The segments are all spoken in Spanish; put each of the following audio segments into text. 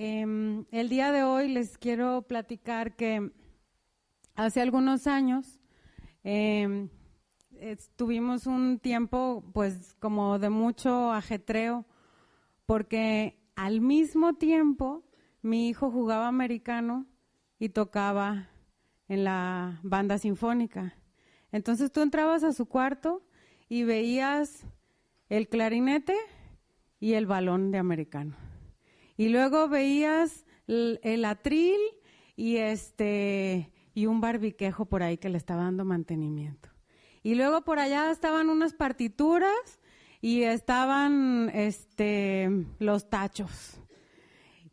El día de hoy les quiero platicar que hace algunos años tuvimos un tiempo pues como de mucho ajetreo, porque al mismo tiempo mi hijo jugaba americano y tocaba en la banda sinfónica. Entonces tú entrabas a su cuarto y veías el clarinete y el balón de americano. Y luego veías el atril y un barbiquejo por ahí que le estaba dando mantenimiento. Y luego por allá estaban unas partituras y estaban los tachos.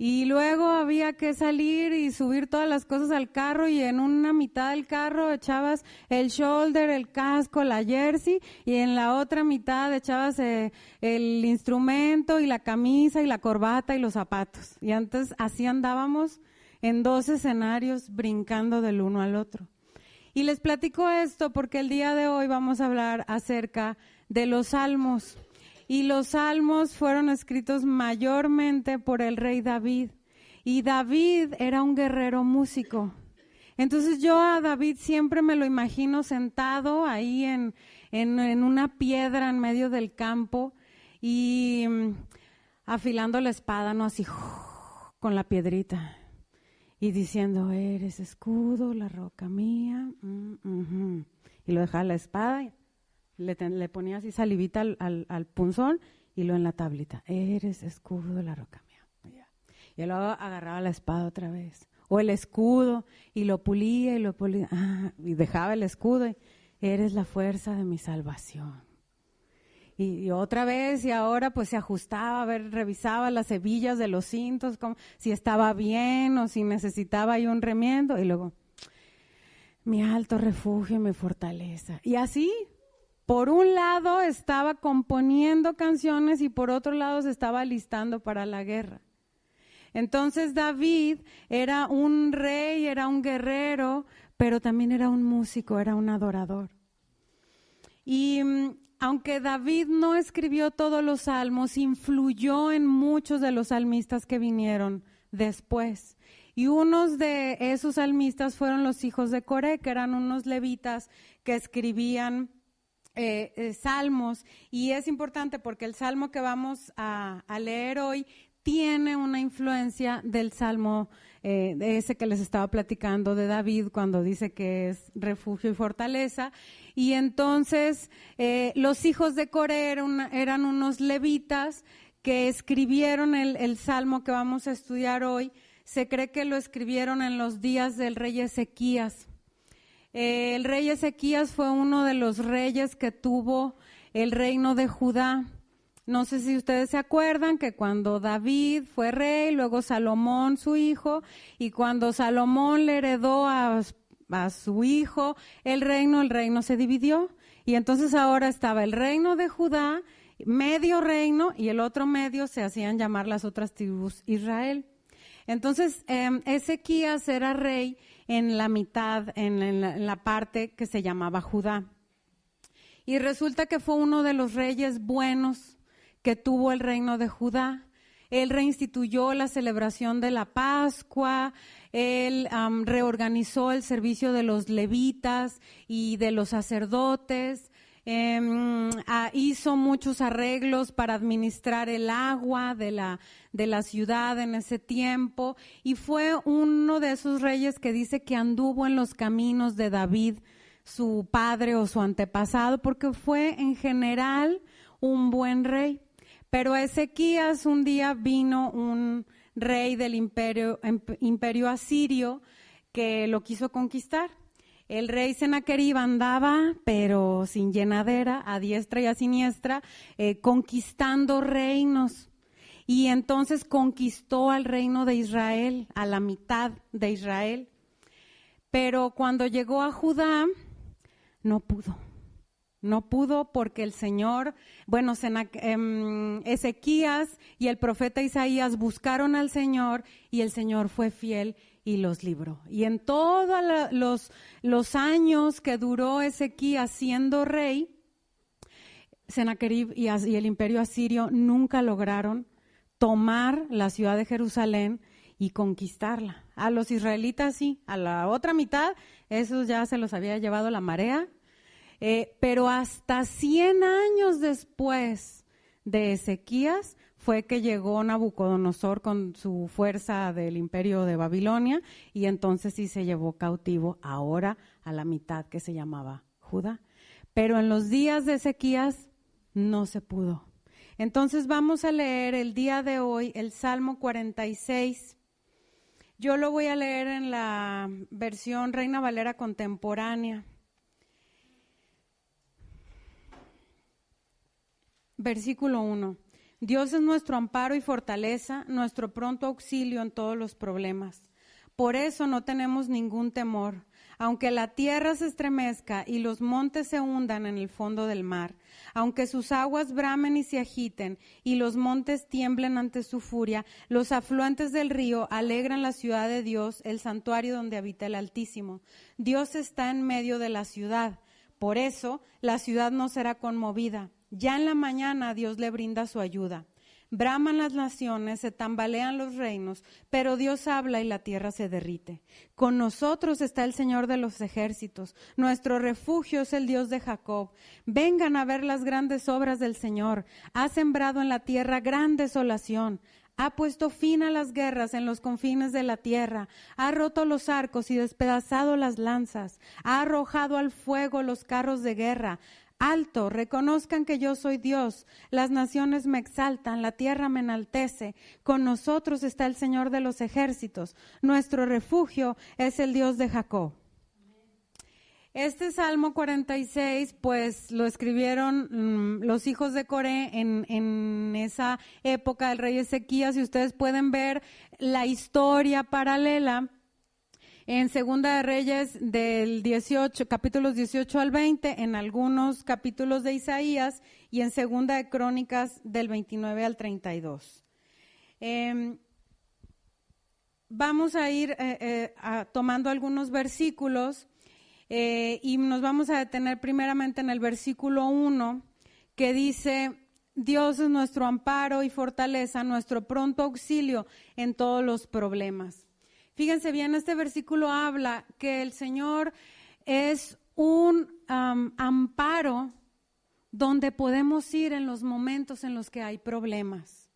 Y luego había que salir y subir todas las cosas al carro, y en una mitad del carro echabas el shoulder, el casco, la jersey, y en la otra mitad echabas el instrumento y la camisa y la corbata y los zapatos. Y antes así andábamos en 2 escenarios brincando del uno al otro. Y les platico esto porque el día de hoy vamos a hablar acerca de los salmos. Y los salmos fueron escritos mayormente por el rey David. Y David era un guerrero músico. Entonces yo a David siempre me lo imagino sentado ahí en una piedra en medio del campo y afilando la espada, ¿no? Así con la piedrita. Y diciendo, eres escudo, la roca mía. Y lo dejaba la espada y le ponía así salivita al punzón y lo en la tablita. Eres escudo, la roca mía. Y luego agarraba la espada otra vez. O el escudo y lo pulía y dejaba el escudo. Y, eres la fuerza de mi salvación. Y otra vez, y ahora pues se ajustaba, revisaba las hebillas de los cintos, si estaba bien o si necesitaba ahí un remiendo. Y luego, mi alto refugio y mi fortaleza. Y así, por un lado estaba componiendo canciones y por otro lado se estaba alistando para la guerra. Entonces David era un rey, era un guerrero, pero también era un músico, era un adorador. Y aunque David no escribió todos los salmos, influyó en muchos de los salmistas que vinieron después. Y unos de esos salmistas fueron los hijos de Coré, que eran unos levitas que escribían salmos. Y es importante porque el salmo que vamos a leer hoy tiene una influencia del salmo de ese que les estaba platicando de David, cuando dice que es refugio y fortaleza. Y entonces los hijos de Coré eran unos levitas que escribieron el salmo que vamos a estudiar hoy. Se cree que lo escribieron en los días del rey Ezequías. El rey Ezequías fue uno de los reyes que tuvo el reino de Judá. No sé si ustedes se acuerdan que cuando David fue rey, luego Salomón su hijo, y cuando Salomón le heredó a su hijo el reino se dividió. Y entonces ahora estaba el reino de Judá, medio reino, y el otro medio se hacían llamar las otras tribus Israel. Entonces Ezequías era rey en la mitad, en la parte que se llamaba Judá. Y resulta que fue uno de los reyes buenos que tuvo el reino de Judá. Él reinstituyó la celebración de la Pascua, él reorganizó el servicio de los levitas y de los sacerdotes, hizo muchos arreglos para administrar el agua de la ciudad en ese tiempo, y fue uno de esos reyes que dice que anduvo en los caminos de David, su padre o su antepasado, porque fue en general un buen rey. Pero a Ezequías un día vino un rey del imperio asirio que lo quiso conquistar. El rey Sennacherib andaba, pero sin llenadera, a diestra y a siniestra, conquistando reinos. Y entonces conquistó al reino de Israel, a la mitad de Israel. Pero cuando llegó a Judá, no pudo. No pudo porque el Señor, Ezequías y el profeta Isaías buscaron al Señor y el Señor fue fiel y los libró. Y en todos los años que duró Ezequías siendo rey, Sennacherib y el imperio asirio nunca lograron tomar la ciudad de Jerusalén y conquistarla. A los israelitas sí, a la otra mitad, esos ya se los había llevado la marea, pero hasta 100 años después de Ezequías fue que llegó Nabucodonosor con su fuerza del imperio de Babilonia y entonces sí se llevó cautivo ahora a la mitad que se llamaba Judá. Pero en los días de Ezequías no se pudo. Entonces vamos a leer el día de hoy el Salmo 46. Yo lo voy a leer en la versión Reina Valera contemporánea. Versículo 1. Dios es nuestro amparo y fortaleza, nuestro pronto auxilio en todos los problemas. Por eso no tenemos ningún temor, aunque la tierra se estremezca y los montes se hundan en el fondo del mar, aunque sus aguas bramen y se agiten y los montes tiemblen ante su furia, los afluentes del río alegran la ciudad de Dios, el santuario donde habita el Altísimo. Dios está en medio de la ciudad, por eso la ciudad no será conmovida. Ya en la mañana Dios le brinda su ayuda. Braman las naciones, se tambalean los reinos, pero Dios habla y la tierra se derrite. Con nosotros está el Señor de los ejércitos, nuestro refugio es el Dios de Jacob. Vengan a ver las grandes obras del Señor. Ha sembrado en la tierra gran desolación. Ha puesto fin a las guerras en los confines de la tierra. Ha roto los arcos y despedazado las lanzas. Ha arrojado al fuego los carros de guerra. Alto, reconozcan que yo soy Dios. Las naciones me exaltan, la tierra me enaltece. Con nosotros está el Señor de los ejércitos. Nuestro refugio es el Dios de Jacob. Este Salmo 46, pues lo escribieron los hijos de Coré en esa época del rey Ezequías. Y ustedes pueden ver la historia paralela en Segunda de Reyes del 18, capítulos 18 al 20, en algunos capítulos de Isaías y en Segunda de Crónicas del 29 al 32. Vamos a ir tomando algunos versículos y nos vamos a detener primeramente en el versículo 1 que dice: Dios es nuestro amparo y fortaleza, nuestro pronto auxilio en todos los problemas. Fíjense bien, este versículo habla que el Señor es un amparo donde podemos ir en los momentos en los que hay problemas.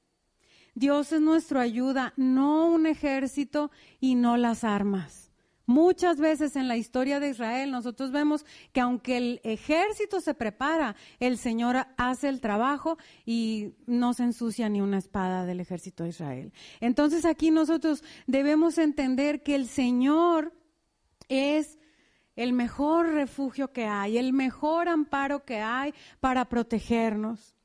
Dios es nuestra ayuda, no un ejército y no las armas. Muchas veces en la historia de Israel nosotros vemos que aunque el ejército se prepara, el Señor hace el trabajo y no se ensucia ni una espada del ejército de Israel. Entonces aquí nosotros debemos entender que el Señor es el mejor refugio que hay, el mejor amparo que hay para protegernos.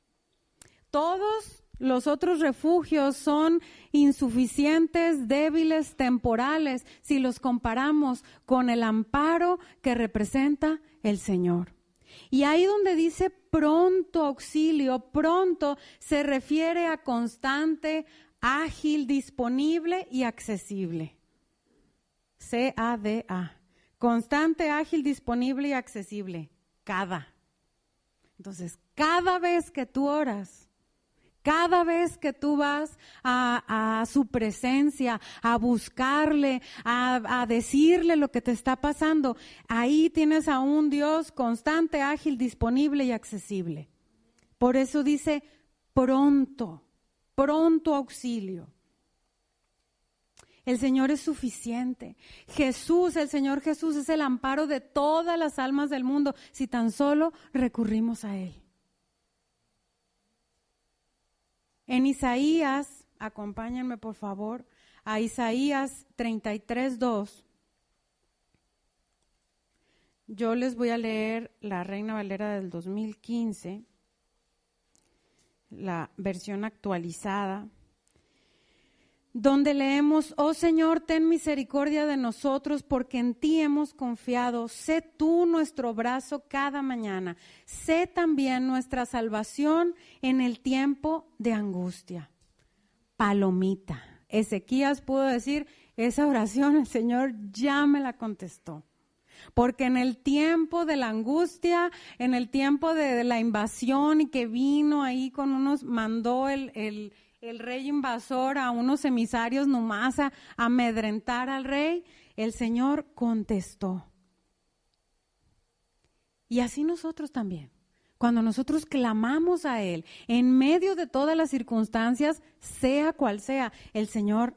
Todos los otros refugios son insuficientes, débiles, temporales, si los comparamos con el amparo que representa el Señor. Y ahí donde dice pronto auxilio, pronto se refiere a constante, ágil, disponible y accesible. C-A-D-A. Constante, ágil, disponible y accesible. Entonces, cada vez que tú oras, cada vez que tú vas a su presencia, a buscarle, a decirle lo que te está pasando, ahí tienes a un Dios constante, ágil, disponible y accesible. Por eso dice pronto auxilio. El Señor es suficiente. Jesús, el Señor Jesús es el amparo de todas las almas del mundo si tan solo recurrimos a Él. En Isaías, acompáñenme por favor, a Isaías 33:2. Yo les voy a leer la Reina Valera del 2015, la versión actualizada, donde leemos: oh Señor, ten misericordia de nosotros, porque en ti hemos confiado. Sé tú nuestro brazo cada mañana. Sé también nuestra salvación en el tiempo de angustia. Palomita. Ezequías pudo decir, esa oración el Señor ya me la contestó. Porque en el tiempo de la angustia, en el tiempo de la invasión y que vino ahí con unos, mandó el el rey invasor a unos emisarios nomás a amedrentar al rey, el Señor contestó. Y así nosotros también. Cuando nosotros clamamos a Él, en medio de todas las circunstancias, sea cual sea, el Señor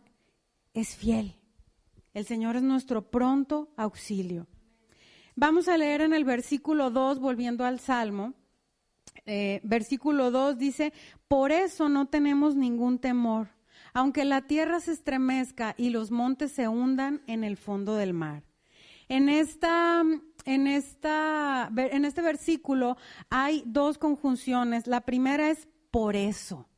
es fiel. El Señor es nuestro pronto auxilio. Vamos a leer en el versículo 2, volviendo al Salmo. Versículo 2 dice, por eso no tenemos ningún temor, aunque la tierra se estremezca y los montes se hundan en el fondo del mar. En este versículo hay dos conjunciones. La primera es por eso.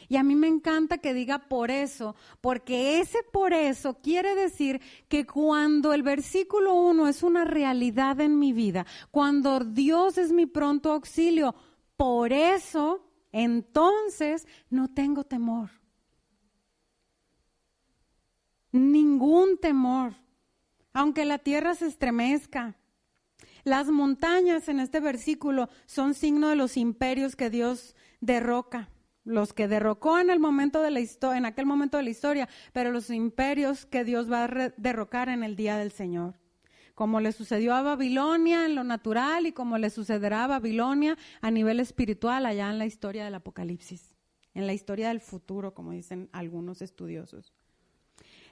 Y a mí me encanta que diga por eso, porque ese por eso quiere decir que cuando el versículo 1 es una realidad en mi vida, cuando Dios es mi pronto auxilio, por eso entonces no tengo temor. Ningún temor. Aunque la tierra se estremezca. Las montañas en este versículo son signo de los imperios que Dios derroca, los que derrocó en aquel momento de la historia, pero los imperios que Dios va a derrocar en el día del Señor. Como le sucedió a Babilonia en lo natural y como le sucederá a Babilonia a nivel espiritual allá en la historia del Apocalipsis, en la historia del futuro, como dicen algunos estudiosos.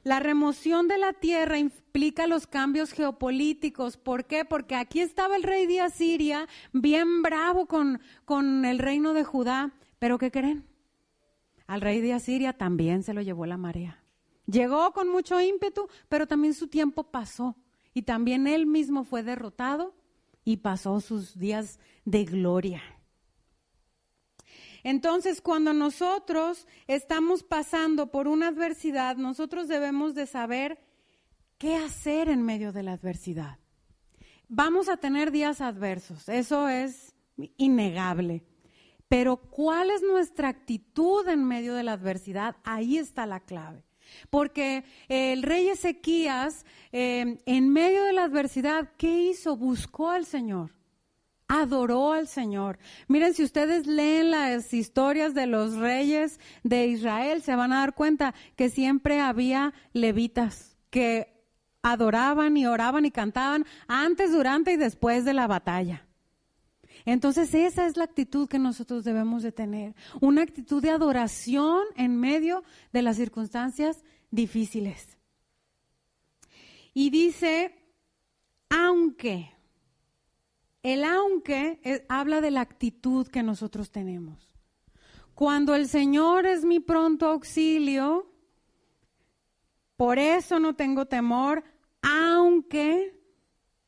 La remoción de la tierra implica los cambios geopolíticos. ¿Por qué? Porque aquí estaba el rey de Asiria, bien bravo con el reino de Judá. ¿Pero qué creen? Al rey de Asiria también se lo llevó la marea. Llegó con mucho ímpetu, pero también su tiempo pasó. Y también él mismo fue derrotado y pasó sus días de gloria. Entonces, cuando nosotros estamos pasando por una adversidad, nosotros debemos de saber qué hacer en medio de la adversidad. Vamos a tener días adversos, eso es innegable. Pero ¿cuál es nuestra actitud en medio de la adversidad? Ahí está la clave. Porque el rey Ezequías, en medio de la adversidad, ¿qué hizo? Buscó al Señor. Adoró al Señor. Miren, si ustedes leen las historias de los reyes de Israel, se van a dar cuenta que siempre había levitas que adoraban y oraban y cantaban antes, durante y después de la batalla. Entonces esa es la actitud que nosotros debemos de tener, una actitud de adoración en medio de las circunstancias difíciles. Y dice, aunque... El aunque habla de la actitud que nosotros tenemos. Cuando el Señor es mi pronto auxilio, por eso no tengo temor, aunque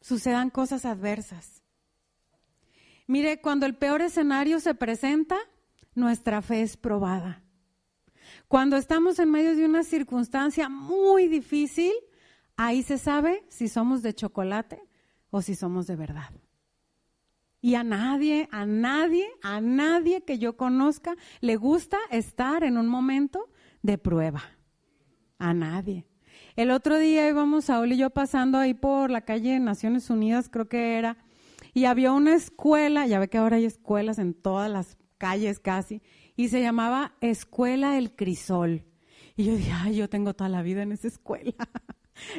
sucedan cosas adversas. Mire, cuando el peor escenario se presenta, nuestra fe es probada. Cuando estamos en medio de una circunstancia muy difícil, ahí se sabe si somos de chocolate o si somos de verdad. Y a nadie que yo conozca le gusta estar en un momento de prueba. A nadie. El otro día íbamos Saúl y yo pasando ahí por la calle Naciones Unidas, creo que era, y había una escuela, ya ve que ahora hay escuelas en todas las calles casi, y se llamaba Escuela El Crisol. Y yo dije, ay, yo tengo toda la vida en esa escuela.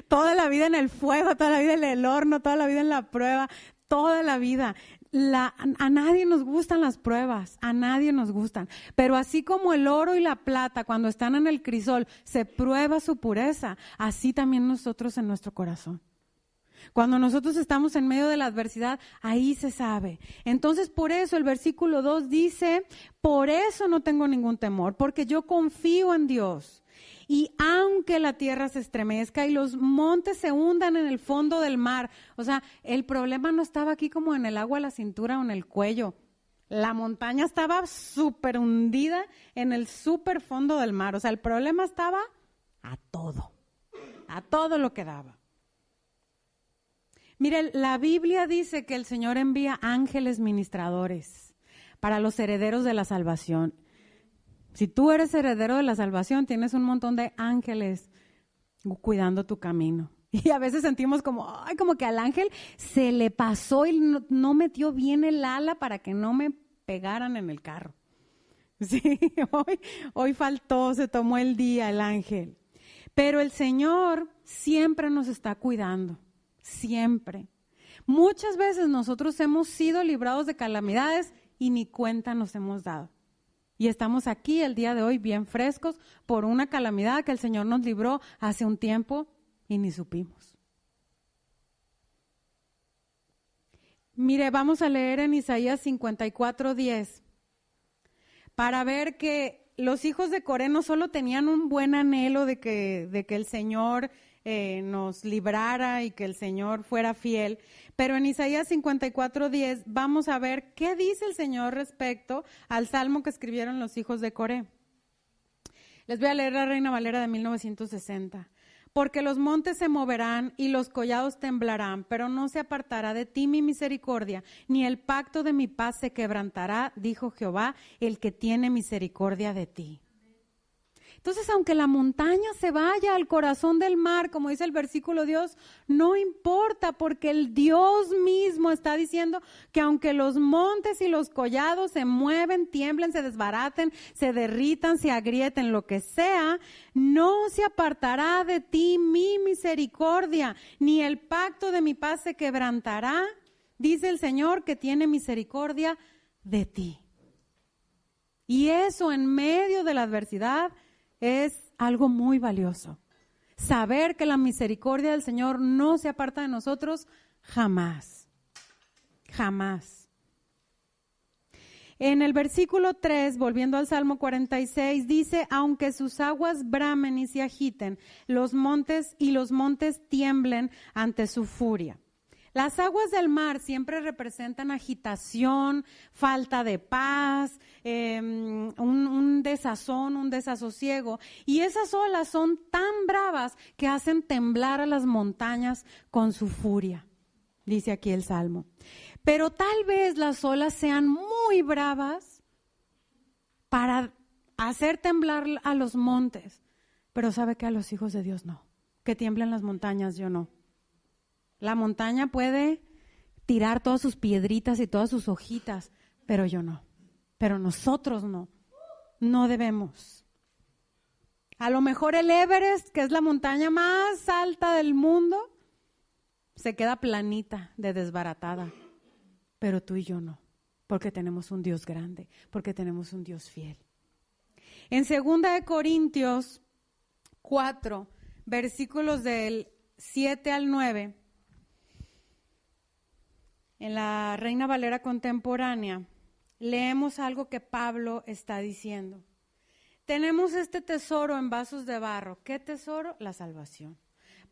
Toda la vida en el fuego, toda la vida en el horno, toda la vida en la prueba, toda la vida. A nadie nos gustan las pruebas, a nadie nos gustan. Pero así como el oro y la plata, cuando están en el crisol, se prueba su pureza, así también nosotros en nuestro corazón. Cuando nosotros estamos en medio de la adversidad, ahí se sabe. Entonces, por eso el versículo 2 dice, por eso no tengo ningún temor, porque yo confío en Dios. Y aunque la tierra se estremezca y los montes se hundan en el fondo del mar, o sea, el problema no estaba aquí como en el agua a la cintura o en el cuello. La montaña estaba súper hundida en el súper fondo del mar. O sea, el problema estaba a todo lo que daba. Mire, la Biblia dice que el Señor envía ángeles ministradores para los herederos de la salvación. Si tú eres heredero de la salvación, tienes un montón de ángeles cuidando tu camino. Y a veces sentimos como que al ángel se le pasó y no metió bien el ala para que no me pegaran en el carro. Sí, hoy faltó, se tomó el día el ángel. Pero el Señor siempre nos está cuidando, siempre. Muchas veces nosotros hemos sido librados de calamidades y ni cuenta nos hemos dado. Y estamos aquí el día de hoy bien frescos por una calamidad que el Señor nos libró hace un tiempo y ni supimos. Mire, vamos a leer en Isaías 54:10 para ver que los hijos de Coré no solo tenían un buen anhelo de que el Señor nos librara y que el Señor fuera fiel, pero en Isaías 54:10 vamos a ver qué dice el Señor respecto al salmo que escribieron los hijos de Coré. Les voy a leer la Reina Valera de 1960. Porque los montes se moverán y los collados temblarán, pero no se apartará de ti mi misericordia, ni el pacto de mi paz se quebrantará, dijo Jehová, el que tiene misericordia de ti. Entonces, aunque la montaña se vaya al corazón del mar, como dice el versículo Dios, no importa, porque el Dios mismo está diciendo que aunque los montes y los collados se mueven, tiemblen, se desbaraten, se derritan, se agrieten, lo que sea, no se apartará de ti mi misericordia, ni el pacto de mi paz se quebrantará, dice el Señor que tiene misericordia de ti. Y eso en medio de la adversidad es algo muy valioso. Saber que la misericordia del Señor no se aparta de nosotros jamás. Jamás. En el versículo 3, volviendo al Salmo 46, dice, aunque sus aguas bramen y se agiten, los montes tiemblen ante su furia. Las aguas del mar siempre representan agitación, falta de paz, un desazón, un desasosiego. Y esas olas son tan bravas que hacen temblar a las montañas con su furia, dice aquí el Salmo. Pero tal vez las olas sean muy bravas para hacer temblar a los montes. Pero sabe que a los hijos de Dios no. Que tiemblen las montañas, yo no. La montaña puede tirar todas sus piedritas y todas sus hojitas, pero yo no. Pero nosotros no. No debemos. A lo mejor el Everest, que es la montaña más alta del mundo, se queda planita, de desbaratada. Pero tú y yo no, porque tenemos un Dios grande, porque tenemos un Dios fiel. En 2 Corintios 4, versículos del 7 al 9, en la Reina Valera contemporánea, leemos algo que Pablo está diciendo. Tenemos este tesoro en vasos de barro. ¿Qué tesoro? La salvación.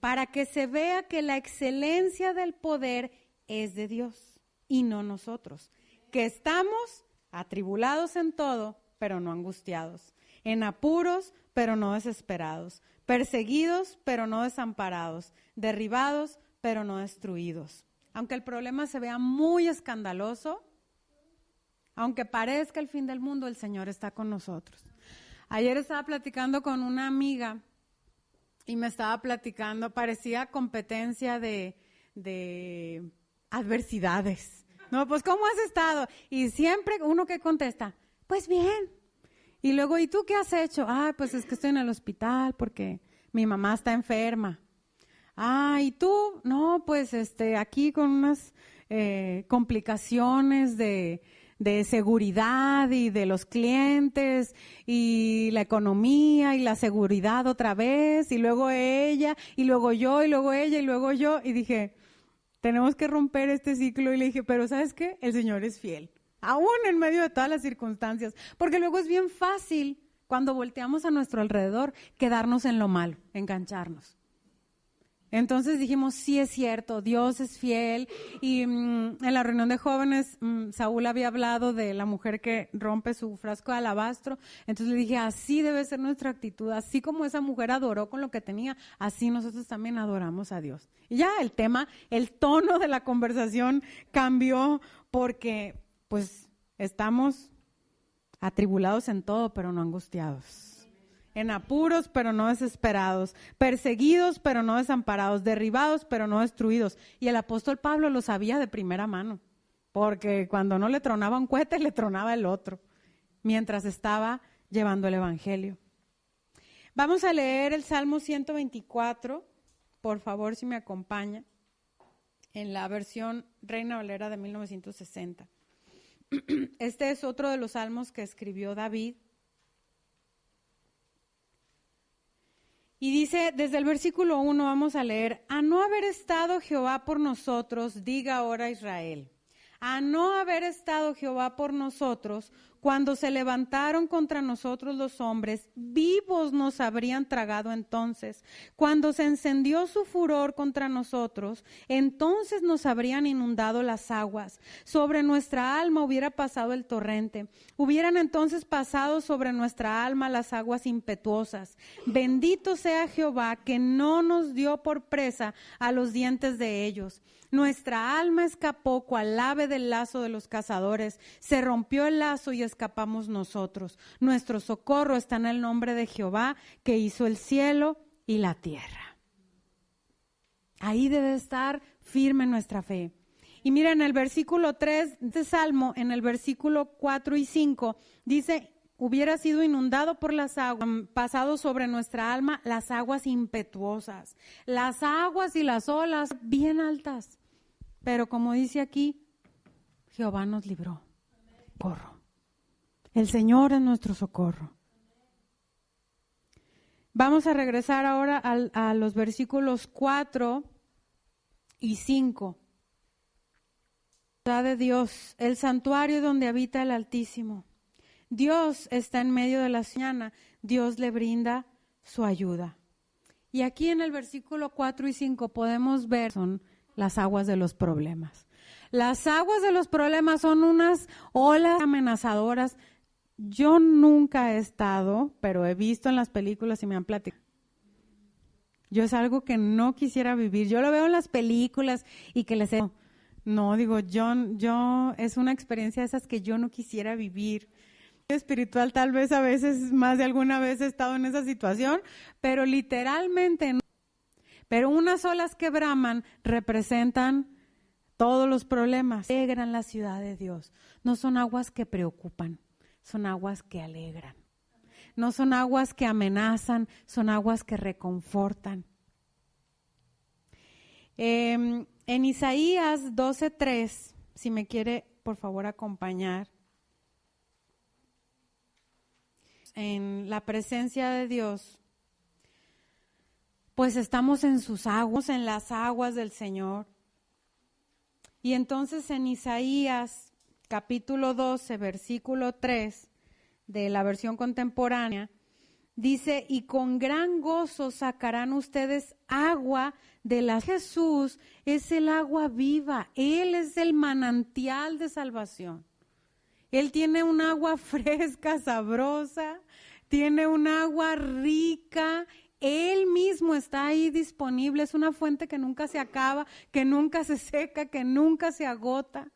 Para que se vea que la excelencia del poder es de Dios y no nosotros. Que estamos atribulados en todo, pero no angustiados. En apuros, pero no desesperados. Perseguidos, pero no desamparados. Derribados, pero no destruidos. Aunque el problema se vea muy escandaloso, aunque parezca el fin del mundo, el Señor está con nosotros. Ayer estaba platicando con una amiga y me estaba platicando, parecía competencia de adversidades. No, pues ¿cómo has estado? Y siempre uno que contesta, pues bien. Y luego, ¿y tú qué has hecho? Pues es que estoy en el hospital porque mi mamá está enferma. ¿Y tú? No, pues aquí con unas complicaciones de seguridad y de los clientes y la economía y la seguridad otra vez y luego ella y luego yo y luego ella y luego yo. Y dije, tenemos que romper este ciclo. Y le dije, pero ¿sabes qué? El Señor es fiel, aún en medio de todas las circunstancias, porque luego es bien fácil cuando volteamos a nuestro alrededor quedarnos en lo malo, engancharnos. Entonces dijimos, sí es cierto, Dios es fiel. Y en la reunión de jóvenes, Saúl había hablado de la mujer que rompe su frasco de alabastro. Entonces le dije, así debe ser nuestra actitud. Así como esa mujer adoró con lo que tenía, así nosotros también adoramos a Dios. Y ya el tema, el tono de la conversación cambió porque pues estamos atribulados en todo, pero no angustiados. En apuros, pero no desesperados, perseguidos, pero no desamparados, derribados, pero no destruidos. Y el apóstol Pablo lo sabía de primera mano, porque cuando no le tronaba un cohete, le tronaba el otro. mientras estaba llevando el evangelio. Vamos a leer el Salmo 124, por favor, si me acompaña, en la versión Reina Valera de 1960. Este es otro de los salmos que escribió David. Y dice, desde el versículo 1 vamos a leer: a no haber estado Jehová por nosotros, diga ahora Israel. A no haber estado Jehová por nosotros, cuando se levantaron contra nosotros los hombres, vivos nos habrían tragado entonces. Cuando se encendió su furor contra nosotros, entonces nos habrían inundado las aguas. Sobre nuestra alma hubiera pasado el torrente. Hubieran entonces pasado sobre nuestra alma las aguas impetuosas. Bendito sea Jehová, que no nos dio por presa a los dientes de ellos. Nuestra alma escapó cual ave del lazo de los cazadores. Se rompió el lazo y escapamos nosotros. Nuestro socorro está en el nombre de Jehová, que hizo el cielo y la tierra. Ahí debe estar firme nuestra fe. Y mira, en el versículo 3 de Salmo, en el versículo 4 y 5, dice: hubiera sido inundado por las aguas, pasado sobre nuestra alma las aguas impetuosas, las aguas y las olas bien altas. Pero como dice aquí, Jehová nos libró. Socorro. El Señor es nuestro socorro. Vamos a regresar ahora a los versículos 4 y 5. De Dios, el santuario donde habita el Altísimo. Dios está en medio de la ciudad, Dios le brinda su ayuda. Y aquí en el versículo 4 y 5 podemos ver son las aguas de los problemas. Las aguas de los problemas son unas olas amenazadoras. Yo nunca he estado, pero he visto en las películas y me han platicado. Yo es algo que no quisiera vivir. Yo lo veo en las películas y que les he... No, digo, yo es una experiencia de esas que yo no quisiera vivir. Espiritual, tal vez a veces, más de alguna vez he estado en esa situación, pero literalmente no. Pero unas olas que braman representan todos los problemas. Alegran la ciudad de Dios. No son aguas que preocupan, son aguas que alegran. No son aguas que amenazan, son aguas que reconfortan. En Isaías 12:3, si me quiere por favor acompañar, en la presencia de Dios, pues estamos en sus aguas, en las aguas del Señor. Y entonces en Isaías capítulo 12, versículo 3, de la versión contemporánea, dice: y con gran gozo sacarán ustedes agua de la... Jesús es el agua viva, Él es el manantial de salvación. Él tiene un agua fresca, sabrosa, tiene un agua rica. Él mismo está ahí disponible, es una fuente que nunca se acaba, que nunca se seca, que nunca se agota,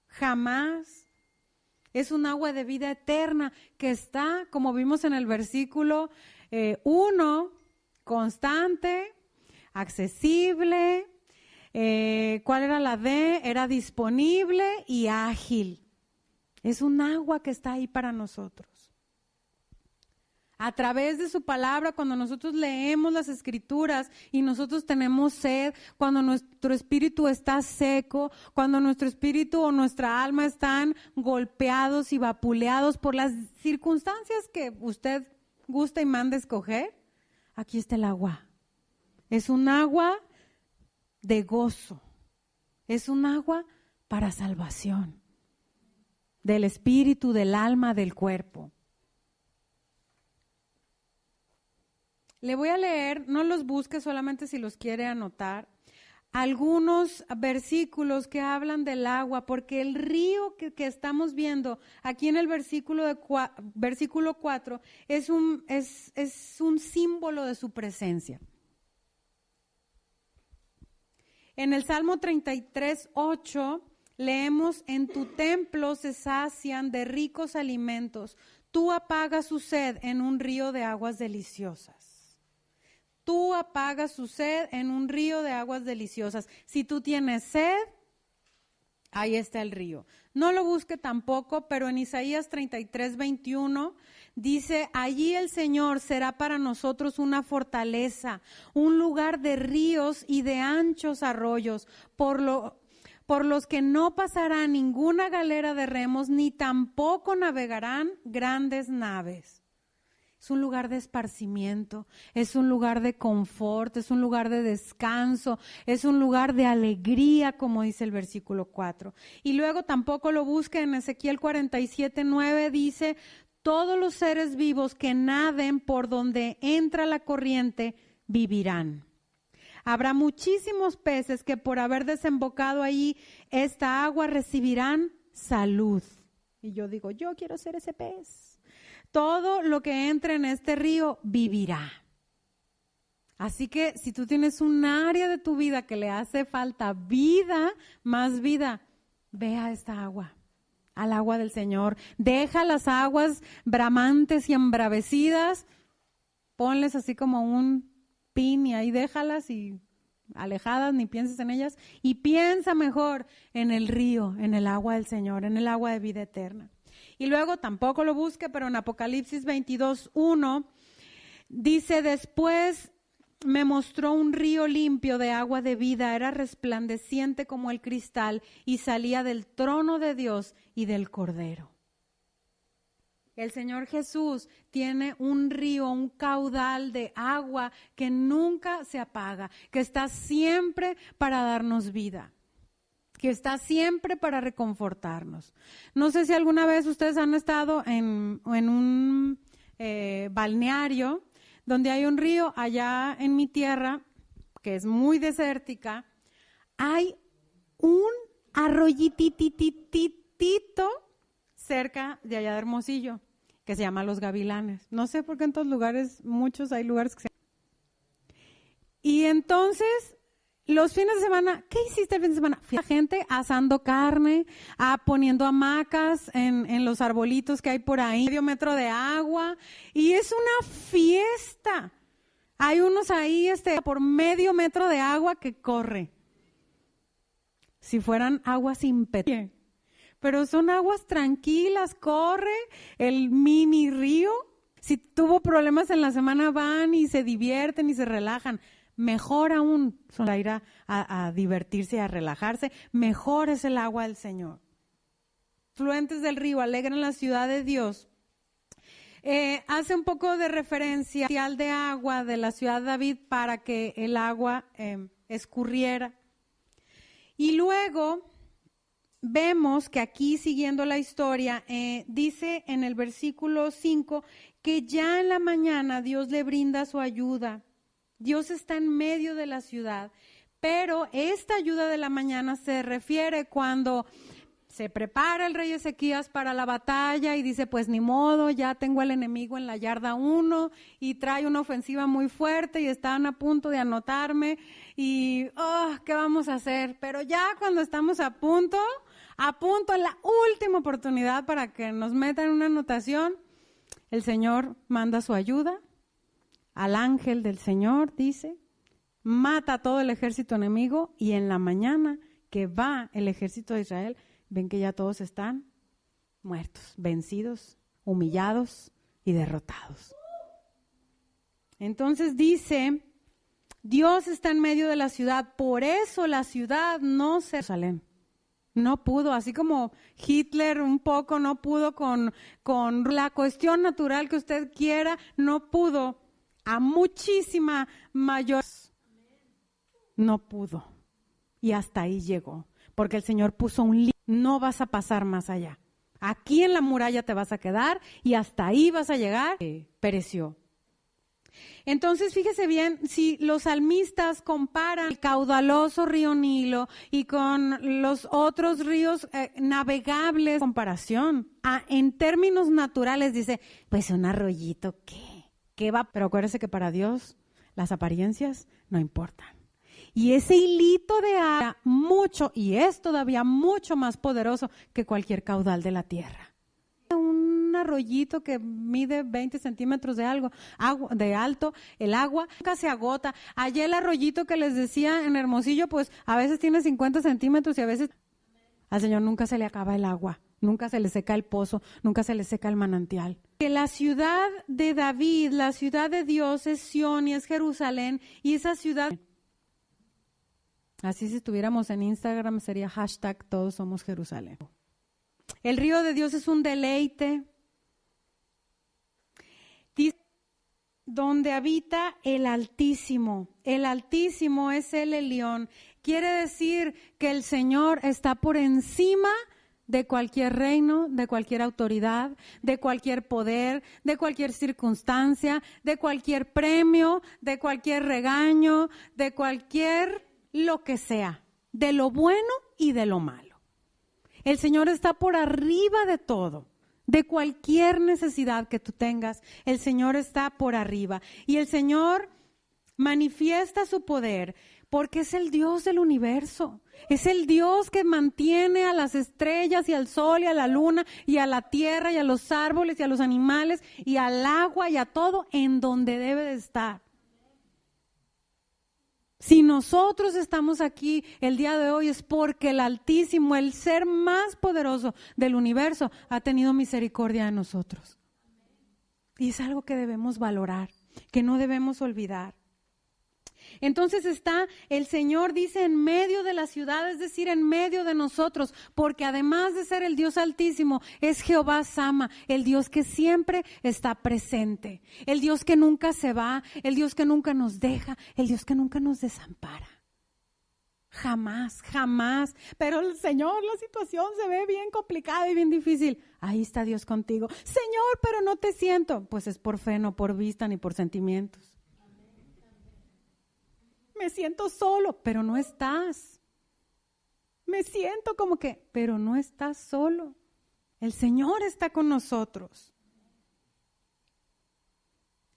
jamás. Es un agua de vida eterna que está, como vimos en el versículo 1, constante, accesible. ¿Cuál era la D? Era disponible y ágil. Es un agua que está ahí para nosotros. A través de su palabra, cuando nosotros leemos las Escrituras y nosotros tenemos sed, cuando nuestro espíritu está seco, cuando nuestro espíritu o nuestra alma están golpeados y vapuleados por las circunstancias que usted gusta y manda escoger, aquí está el agua. Es un agua de gozo, es un agua para salvación del espíritu, del alma, del cuerpo. Le voy a leer, no los busque, solamente si los quiere anotar, algunos versículos que hablan del agua, porque el río que estamos viendo aquí en el versículo 4 es un símbolo de su presencia. En el Salmo 33:8 leemos: en tu templo se sacian de ricos alimentos, tú apagas su sed en un río de aguas deliciosas. Tú apagas su sed en un río de aguas deliciosas. Si tú tienes sed, Ahí está el río. No lo busque tampoco, pero en Isaías 33:21 dice, allí el Señor será para nosotros una fortaleza, un lugar de ríos y de anchos arroyos, por los que no pasará ninguna galera de remos, ni tampoco navegarán grandes naves. Es un lugar de esparcimiento, es un lugar de confort, es un lugar de descanso, es un lugar de alegría, como dice el versículo 4. Y luego tampoco lo busque en Ezequiel 47:9, dice, todos los seres vivos que naden por donde entra la corriente vivirán. Habrá muchísimos peces que por haber desembocado ahí esta agua recibirán salud. Y yo digo, yo quiero ser ese pez. Todo lo que entre en este río vivirá. Así que si tú tienes un área de tu vida que le hace falta vida, más vida, ve a esta agua, al agua del Señor. Deja las aguas bramantes y embravecidas, ponles así como un pin y ahí déjalas y alejadas, ni pienses en ellas. Y piensa mejor en el río, en el agua del Señor, en el agua de vida eterna. Y luego tampoco lo busque, pero en Apocalipsis 22:1 dice, después me mostró un río limpio de agua de vida, era resplandeciente como el cristal y salía del trono de Dios y del Cordero. El Señor Jesús tiene un río, un caudal de agua que nunca se apaga, que está siempre para darnos vida, que está siempre para reconfortarnos. No sé si alguna vez ustedes han estado en un balneario donde hay un río. Allá en mi tierra, que es muy desértica, hay un arroyitititito cerca de allá de Hermosillo, que se llama Los Gavilanes. No sé por qué en todos lugares, muchos hay lugares que se llaman. Y entonces, los fines de semana, ¿qué hiciste el fin de semana? Fui a gente asando carne, poniendo hamacas en los arbolitos que hay por ahí, medio metro de agua, y es una fiesta. Hay unos ahí por medio metro de agua que corre. Si fueran aguas impetibles, pero son aguas tranquilas, corre el mini río. Si tuvo problemas en la semana van y se divierten y se relajan. Mejor aún, son a ir a divertirse y a relajarse, mejor es el agua del Señor. Fluentes del río alegran la ciudad de Dios. Hace un poco de referencia al de agua de la ciudad de David para que el agua escurriera. Y luego vemos que aquí, siguiendo la historia, dice en el versículo 5 que ya en la mañana Dios le brinda su ayuda. Dios está en medio de la ciudad, pero esta ayuda de la mañana se refiere cuando se prepara el rey Ezequías para la batalla y dice, pues ni modo, ya tengo al enemigo en la yarda 1 y trae una ofensiva muy fuerte y están a punto de anotarme y, ¿qué vamos a hacer? Pero ya cuando estamos a punto, en la última oportunidad para que nos metan una anotación, el Señor manda su ayuda. Al ángel del Señor, dice, mata a todo el ejército enemigo y en la mañana que va el ejército de Israel, ven que ya todos están muertos, vencidos, humillados y derrotados. Entonces dice, Dios está en medio de la ciudad, por eso la ciudad no se... Jerusalén. No pudo, así como Hitler un poco no pudo con la cuestión natural que usted quiera, no pudo. A muchísima mayor no pudo y hasta ahí llegó, porque el Señor puso un límite, no vas a pasar más allá, aquí en la muralla te vas a quedar y hasta ahí vas a llegar. Pereció. Entonces fíjese bien, si los salmistas comparan el caudaloso río Nilo y con los otros ríos navegables, comparación, en términos naturales dice, pues un arroyito, ¿qué va? Pero acuérdese que para Dios las apariencias no importan. Y ese hilito de agua, mucho, y es todavía mucho más poderoso que cualquier caudal de la tierra. Un arroyito que mide 20 centímetros de alto, el agua nunca se agota. Allá el arroyito que les decía en Hermosillo, pues a veces tiene 50 centímetros y a veces Al Señor nunca se le acaba el agua, nunca se le seca el pozo, nunca se le seca el manantial. Que la ciudad de David, la ciudad de Dios es Sión y es Jerusalén, y esa ciudad, así si estuviéramos en Instagram sería hashtag todos somos Jerusalén. El río de Dios es un deleite, dice, donde habita el Altísimo. El Altísimo es el Elión. Quiere decir que el Señor está por encima de cualquier reino, de cualquier autoridad, de cualquier poder, de cualquier circunstancia, de cualquier premio, de cualquier regaño, de cualquier lo que sea, de lo bueno y de lo malo. El Señor está por arriba de todo, de cualquier necesidad que tú tengas, el Señor está por arriba. Y el Señor manifiesta su poder porque es el Dios del universo. Es el Dios que mantiene a las estrellas y al sol y a la luna y a la tierra y a los árboles y a los animales y al agua y a todo en donde debe de estar. Si nosotros estamos aquí el día de hoy es porque el Altísimo, el ser más poderoso del universo, ha tenido misericordia de nosotros. Y es algo que debemos valorar, que no debemos olvidar. Entonces está, el Señor dice, en medio de la ciudad, es decir, en medio de nosotros, porque además de ser el Dios Altísimo, es Jehová Sama, el Dios que siempre está presente, el Dios que nunca se va, el Dios que nunca nos deja, el Dios que nunca nos desampara. Jamás, jamás. Pero el Señor, la situación se ve bien complicada y bien difícil. Ahí está Dios contigo. Señor, pero no te siento. Pues es por fe, no por vista ni por sentimientos. Me siento solo, pero no estás. Me siento como que, pero no estás solo. El Señor está con nosotros.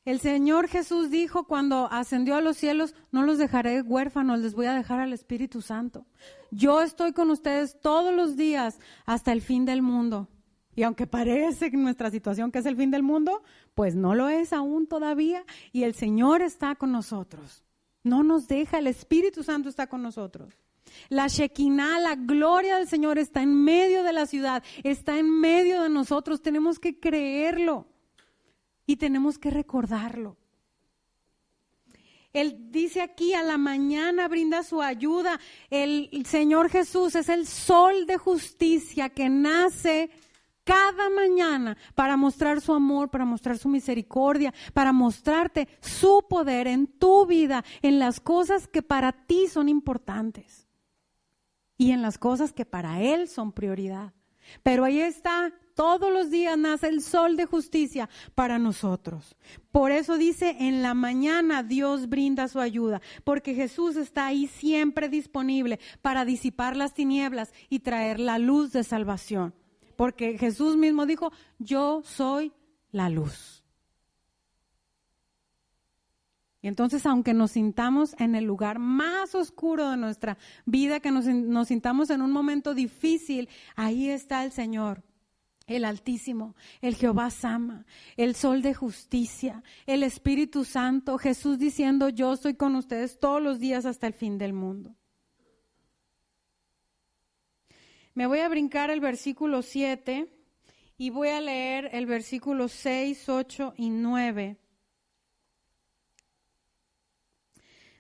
El Señor Jesús dijo cuando ascendió a los cielos, no los dejaré huérfanos, les voy a dejar al Espíritu Santo. Yo estoy con ustedes todos los días hasta el fin del mundo. Y aunque parece en nuestra situación que es el fin del mundo, pues no lo es aún todavía. Y el Señor está con nosotros. No nos deja, el Espíritu Santo está con nosotros. La Shekinah, la gloria del Señor está en medio de la ciudad, está en medio de nosotros. Tenemos que creerlo y tenemos que recordarlo. Él dice aquí, a la mañana brinda su ayuda. El Señor Jesús es el sol de justicia que nace cada mañana para mostrar su amor, para mostrar su misericordia, para mostrarte su poder en tu vida, en las cosas que para ti son importantes y en las cosas que para Él son prioridad. Pero ahí está, todos los días nace el sol de justicia para nosotros. Por eso dice, en la mañana Dios brinda su ayuda, porque Jesús está ahí siempre disponible para disipar las tinieblas y traer la luz de salvación. Porque Jesús mismo dijo, yo soy la luz. Y entonces, aunque nos sintamos en el lugar más oscuro de nuestra vida, que nos sintamos en un momento difícil, ahí está el Señor, el Altísimo, el Jehová Sama, el Sol de Justicia, el Espíritu Santo, Jesús diciendo, yo estoy con ustedes todos los días hasta el fin del mundo. Me voy a brincar el versículo 7 y voy a leer el versículo 6, 8 y 9,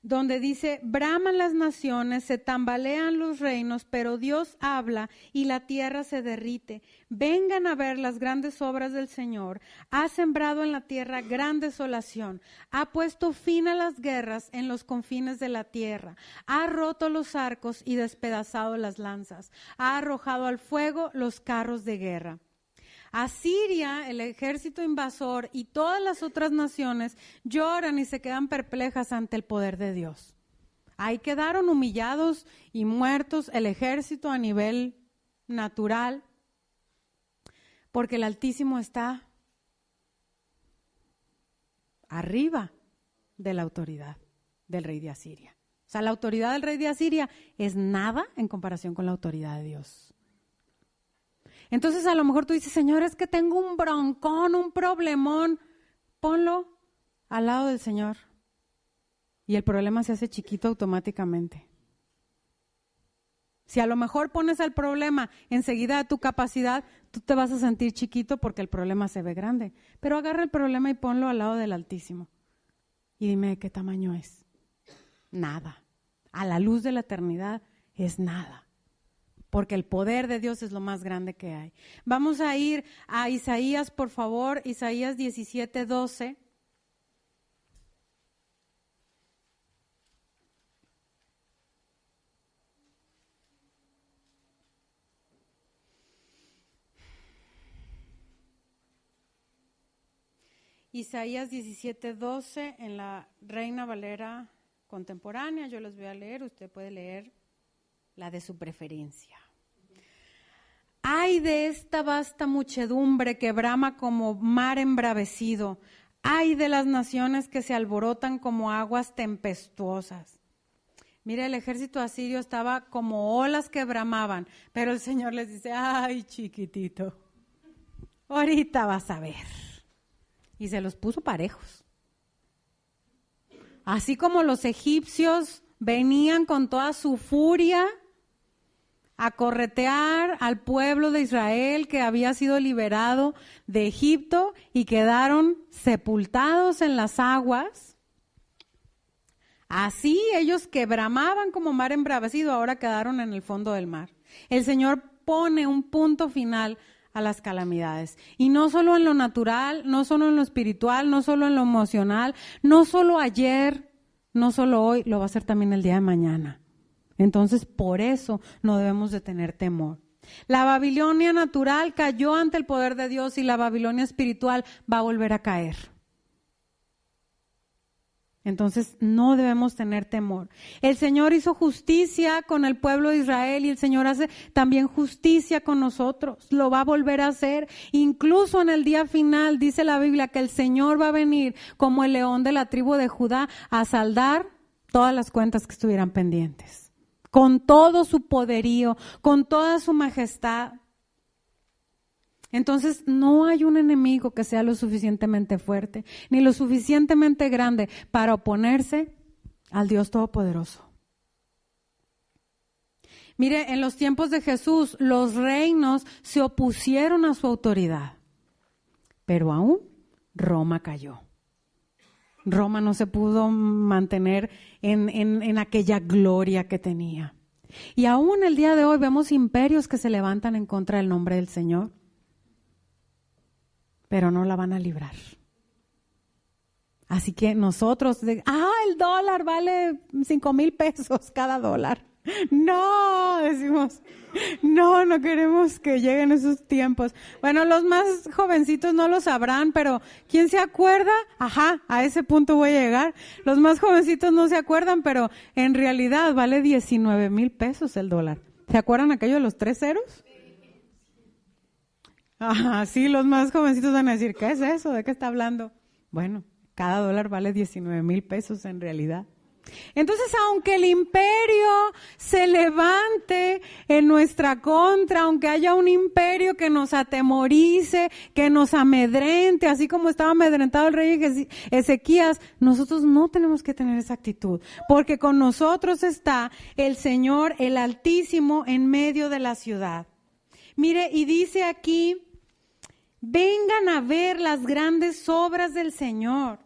donde dice, braman las naciones, se tambalean los reinos, pero Dios habla y la tierra se derrite. Vengan a ver las grandes obras del Señor. Ha sembrado en la tierra gran desolación. Ha puesto fin a las guerras en los confines de la tierra. Ha roto los arcos y despedazado las lanzas. Ha arrojado al fuego los carros de guerra. Asiria, el ejército invasor y todas las otras naciones lloran y se quedan perplejas ante el poder de Dios. Ahí quedaron humillados y muertos el ejército a nivel natural, porque el Altísimo está arriba de la autoridad del rey de Asiria. O sea, la autoridad del rey de Asiria es nada en comparación con la autoridad de Dios. Entonces a lo mejor tú dices, Señor, es que tengo un broncón, un problemón. Ponlo al lado del Señor y el problema se hace chiquito automáticamente. Si a lo mejor pones el problema enseguida de tu capacidad, tú te vas a sentir chiquito porque el problema se ve grande. Pero agarra el problema y ponlo al lado del Altísimo. Y dime de qué tamaño es. Nada. A la luz de la eternidad es nada. Porque el poder de Dios es lo más grande que hay. Vamos a ir a Isaías, por favor, Isaías 17:12. Isaías 17:12 en la Reina Valera contemporánea, yo les voy a leer, usted puede leer la de su preferencia. Ay de esta vasta muchedumbre que brama como mar embravecido, ay de las naciones que se alborotan como aguas tempestuosas. Mire, el ejército asirio estaba como olas que bramaban, pero el Señor les dice, ay chiquitito, ahorita vas a ver. Y se los puso parejos. Así como los egipcios venían con toda su furia a corretear al pueblo de Israel que había sido liberado de Egipto y quedaron sepultados en las aguas, así ellos que bramaban como mar embravecido ahora quedaron en el fondo del mar. El Señor pone un punto final a las calamidades. Y no solo en lo natural, no solo en lo espiritual, no solo en lo emocional, no solo ayer, no solo hoy, lo va a hacer también el día de mañana. Entonces, por eso no debemos de tener temor. La Babilonia natural cayó ante el poder de Dios y la Babilonia espiritual va a volver a caer. Entonces no debemos tener temor. El Señor hizo justicia con el pueblo de Israel y el Señor hace también justicia con nosotros. Lo va a volver a hacer. Incluso en el día final dice la Biblia que el Señor va a venir como el león de la tribu de Judá a saldar todas las cuentas que estuvieran pendientes. Con todo su poderío, con toda su majestad. Entonces no hay un enemigo que sea lo suficientemente fuerte, ni lo suficientemente grande para oponerse al Dios Todopoderoso. Mire, en los tiempos de Jesús, los reinos se opusieron a su autoridad, pero aún Roma cayó. Roma no se pudo mantener en aquella gloria que tenía. Y aún el día de hoy vemos imperios que se levantan en contra del nombre del Señor, pero no la van a librar. Así que nosotros, el dólar vale 5,000 pesos cada dólar. No, decimos, no queremos que lleguen esos tiempos. Bueno, los más jovencitos no lo sabrán, pero ¿quién se acuerda? A ese punto voy a llegar. Los más jovencitos no se acuerdan, pero en realidad vale 19,000 pesos el dólar. ¿Se acuerdan aquello de los 3 ceros? Sí, los más jovencitos van a decir, ¿qué es eso? ¿De qué está hablando? Bueno, cada dólar vale 19,000 pesos en realidad. Entonces, aunque el imperio se levante en nuestra contra, aunque haya un imperio que nos atemorice, que nos amedrente, así como estaba amedrentado el rey Ezequías, nosotros no tenemos que tener esa actitud, porque con nosotros está el Señor, el Altísimo, en medio de la ciudad. Mire, y dice aquí, vengan a ver las grandes obras del Señor.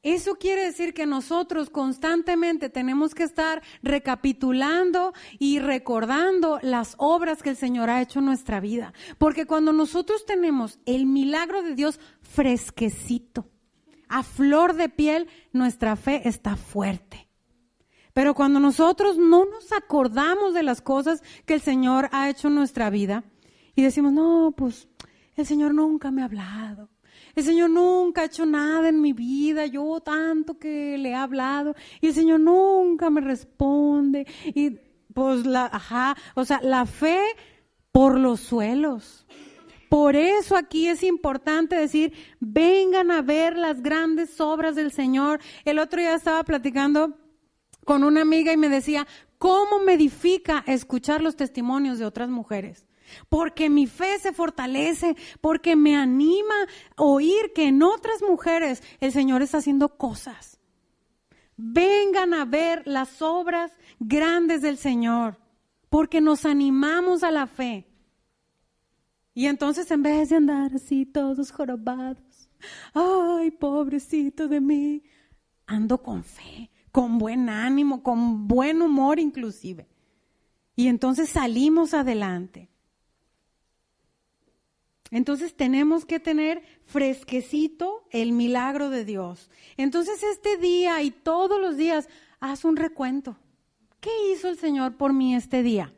Eso quiere decir que nosotros constantemente tenemos que estar recapitulando y recordando las obras que el Señor ha hecho en nuestra vida. Porque cuando nosotros tenemos el milagro de Dios fresquecito, a flor de piel, nuestra fe está fuerte. Pero cuando nosotros no nos acordamos de las cosas que el Señor ha hecho en nuestra vida y decimos, no, pues el Señor nunca me ha hablado. El Señor nunca ha hecho nada en mi vida, yo tanto que le he hablado y el Señor nunca me responde. Y pues la fe por los suelos. Por eso aquí es importante decir, vengan a ver las grandes obras del Señor. El otro día estaba platicando con una amiga y me decía, ¿cómo me edifica escuchar los testimonios de otras mujeres? Porque mi fe se fortalece, porque me anima a oír que en otras mujeres el Señor está haciendo cosas. Vengan a ver las obras grandes del Señor, porque nos animamos a la fe. Y entonces en vez de andar así todos jorobados, ay, pobrecito de mí, ando con fe, con buen ánimo, con buen humor inclusive. Y entonces salimos adelante. Entonces tenemos que tener fresquecito el milagro de Dios. Entonces este día y todos los días, haz un recuento. ¿Qué hizo el Señor por mí este día?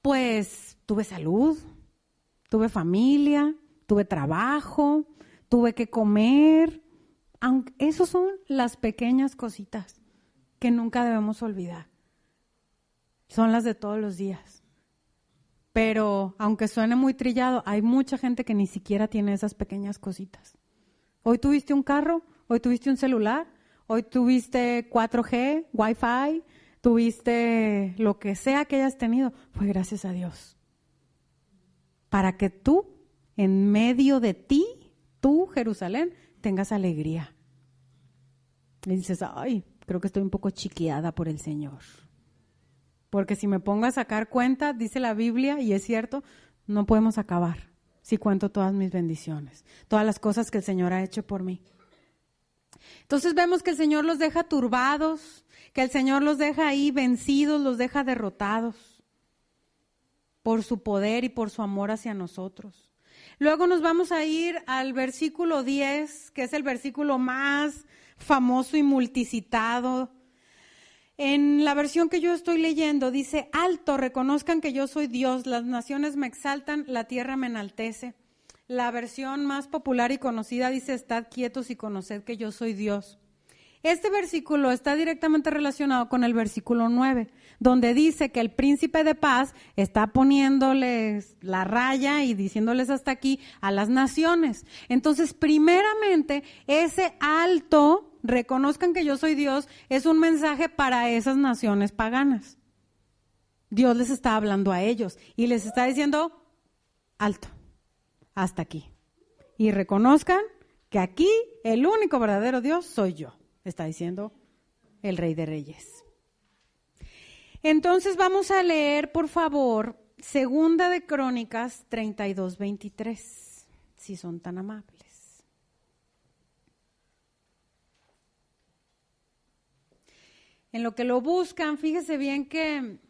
Pues tuve salud, tuve familia, tuve trabajo, tuve que comer. Aunque esas son las pequeñas cositas que nunca debemos olvidar. Son las de todos los días. Pero aunque suene muy trillado, hay mucha gente que ni siquiera tiene esas pequeñas cositas. Hoy tuviste un carro, hoy tuviste un celular, hoy tuviste 4G, Wi-Fi, tuviste lo que sea que hayas tenido, fue gracias a Dios. Para que tú, en medio de ti, tú, Jerusalén, tengas alegría. Y dices, ay, creo que estoy un poco chiqueada por el Señor. Porque si me pongo a sacar cuenta, dice la Biblia, y es cierto, no podemos acabar si cuento todas mis bendiciones, todas las cosas que el Señor ha hecho por mí. Entonces vemos que el Señor los deja turbados, que el Señor los deja ahí vencidos, los deja derrotados por su poder y por su amor hacia nosotros. Luego nos vamos a ir al versículo 10, que es el versículo más famoso y multicitado. En la versión que yo estoy leyendo dice, alto, reconozcan que yo soy Dios, las naciones me exaltan, la tierra me enaltece. La versión más popular y conocida dice, estad quietos y conoced que yo soy Dios. Este versículo está directamente relacionado con el versículo 9, donde dice que el príncipe de paz está poniéndoles la raya y diciéndoles hasta aquí a las naciones. Entonces, primeramente, ese alto, reconozcan que yo soy Dios, es un mensaje para esas naciones paganas. Dios les está hablando a ellos y les está diciendo, alto, hasta aquí. Y reconozcan que aquí el único verdadero Dios soy yo, está diciendo el Rey de Reyes. Entonces vamos a leer, por favor, Segunda de Crónicas 32:23, si son tan amables. En lo que lo buscan, fíjese bien que